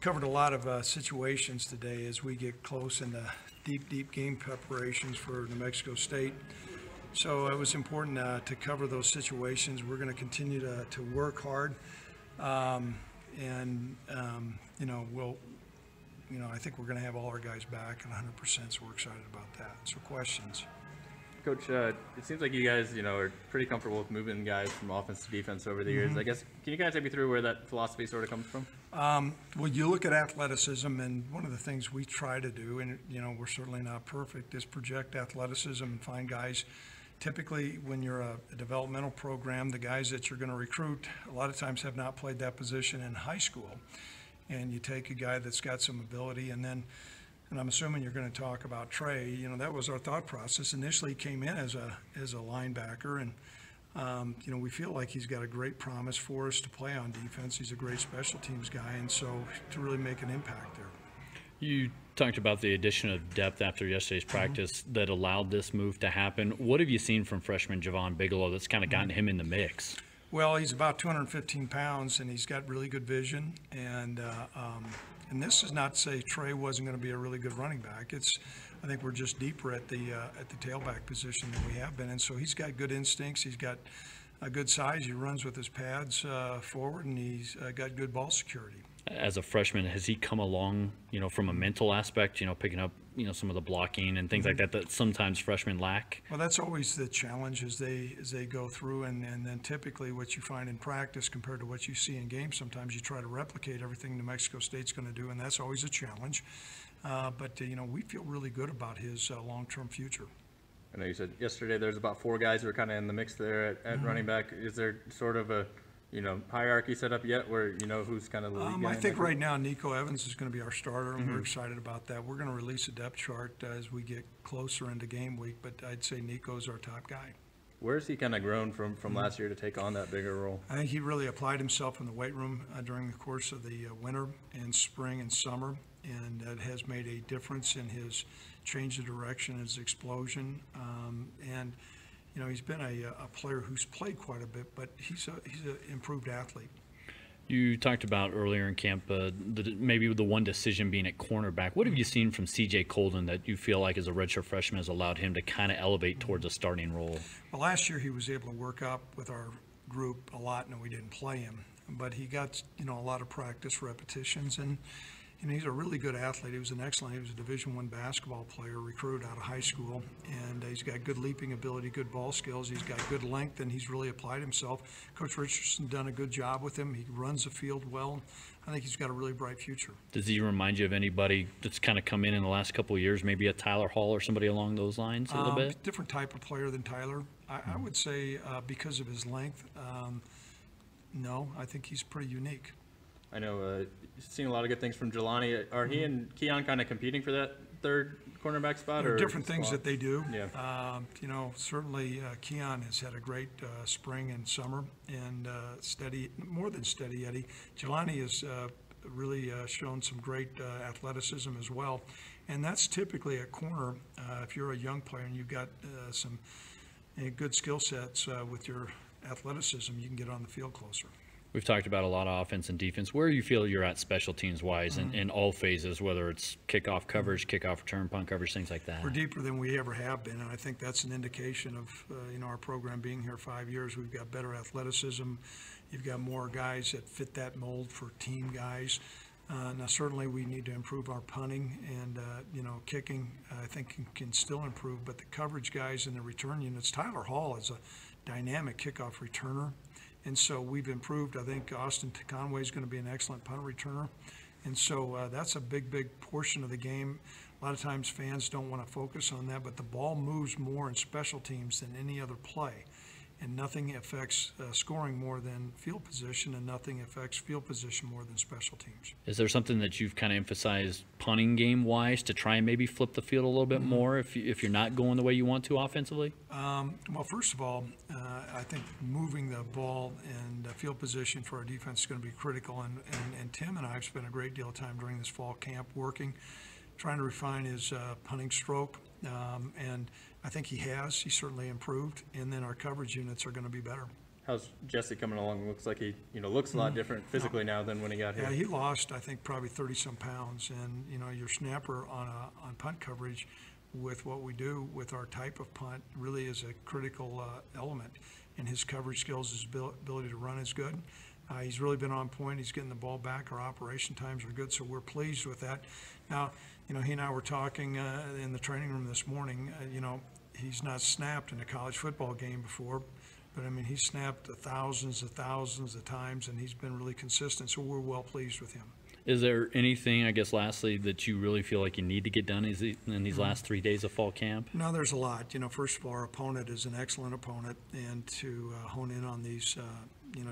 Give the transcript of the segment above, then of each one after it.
covered a lot of situations today as we get close in the deep game preparations for New Mexico State. So it was important to cover those situations. We're going to continue to work hard, I think we're going to have all our guys back at 100%. So we're excited about that. So questions. Coach, it seems like you guys, are pretty comfortable with moving guys from offense to defense over the years. I guess, can you guys take me through where that philosophy sort of comes from? Well, you look at athleticism, and one of the things we try to do, and we're certainly not perfect, is project athleticism and find guys. Typically, when you're a developmental program, the guys that you're going to recruit a lot of times have not played that position in high school, and you take a guy that's got some ability, and I'm assuming you're going to talk about Trey. That was our thought process. Initially, he came in as a linebacker, and we feel like he's got a great promise for us to play on defense. He's a great special teams guy, and so to really make an impact there. You talked about the addition of depth after yesterday's practice that allowed this move to happen. What have you seen from freshman Javon Bigelow that's kind of gotten him in the mix? Well, he's about 215 pounds, and he's got really good vision. And this is not to say Trey wasn't going to be a really good running back. I think we're just deeper at the tailback position than we have been. And so he's got good instincts. He's got a good size. He runs with his pads forward, and he's got good ball security. As a freshman, has he come along, from a mental aspect, picking up, some of the blocking and things like that sometimes freshmen lack? Well, that's always the challenge as they go through, and then typically what you find in practice compared to what you see in games, sometimes you try to replicate everything New Mexico State's going to do, and that's always a challenge. But we feel really good about his long-term future. I know you said yesterday there's about 4 guys who are kind of in the mix there at running back. Is there sort of a hierarchy set up yet where who's kind of the lead guy? I think right now Nico Evans is going to be our starter, and we're excited about that. We're going to release a depth chart as we get closer into game week, but I'd say Nico's our top guy. Where's he kind of grown from last year to take on that bigger role? I think he really applied himself in the weight room during the course of the winter and spring and summer, and that has made a difference in his change of direction, his explosion, and he's been a player who's played quite a bit, but he's an improved athlete. You talked about earlier in camp maybe the one decision being at cornerback. What have you seen from C.J. Colden that you feel like as a redshirt freshman has allowed him to kind of elevate towards a starting role? Well, last year he was able to work up with our group a lot, and we didn't play him, but he got a lot of practice repetitions, and he's a really good athlete. He was a Division I basketball player, recruited out of high school, and he's got good leaping ability, good ball skills. He's got good length, and he's really applied himself. Coach Richardson done a good job with him. He runs the field well. I think he's got a really bright future. Does he remind you of anybody that's kind of come in the last couple of years, maybe a Tyler Hall or somebody along those lines a little bit? Different type of player than Tyler. I would say because of his length, no, I think he's pretty unique. I know seen a lot of good things from Jelani. Are he and Keon kind of competing for that third cornerback spot? There are different things that they do. Yeah. Certainly Keon has had a great spring and summer, and more than steady Eddie. Jelani has really shown some great athleticism as well, and that's typically a corner. If you're a young player and you've got some good skill sets with your athleticism, you can get on the field closer. We've talked about a lot of offense and defense. Where do you feel you're at special teams wise in all phases, whether it's kickoff coverage, kickoff return, punt coverage, things like that? We're deeper than we ever have been, and I think that's an indication of our program being here 5 years. We've got better athleticism. You've got more guys that fit that mold for team guys. Now, certainly we need to improve our punting and, kicking, I think can still improve, but the coverage guys and the return units, Tyler Hall is a dynamic kickoff returner. And so we've improved. I think Austin Conway is going to be an excellent punt returner. And so that's a big portion of the game. A lot of times fans don't want to focus on that, but the ball moves more in special teams than any other play. And nothing affects scoring more than field position, and nothing affects field position more than special teams. Is there something that you've kind of emphasized punting game-wise to try and maybe flip the field a little bit more if you're not going the way you want to offensively? Well, first of all, I think moving the ball and field position for our defense is going to be critical. And Tim and I have spent a great deal of time during this fall camp working, trying to refine his punting stroke. And I think he has. He's certainly improved. And then our coverage units are going to be better. How's Jesse coming along? Looks like he, looks a lot different physically now than when he got here. Yeah, he lost, I think, probably 30-some pounds, and, your snapper on punt coverage with what we do with our type of punt really is a critical element, and his coverage skills, his ability to run is good. He's really been on point. He's getting the ball back. Our operation times are good, so we're pleased with that. Now, he and I were talking in the training room this morning. He's not snapped in a college football game before, but, he's snapped thousands of times, and he's been really consistent, so we're well pleased with him. Is there anything, I guess, lastly, that you really feel like you need to get done in these last 3 days of fall camp? No, there's a lot. First of all, our opponent is an excellent opponent, and to hone in on these,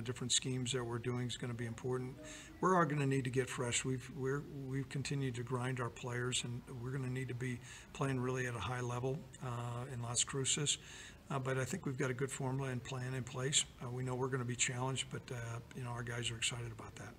different schemes that we're doing is going to be important. We're all going to need to get fresh. We've continued to grind our players, and we're going to need to be playing really at a high level in Las Cruces. But I think we've got a good formula and plan in place. We know we're going to be challenged, but our guys are excited about that.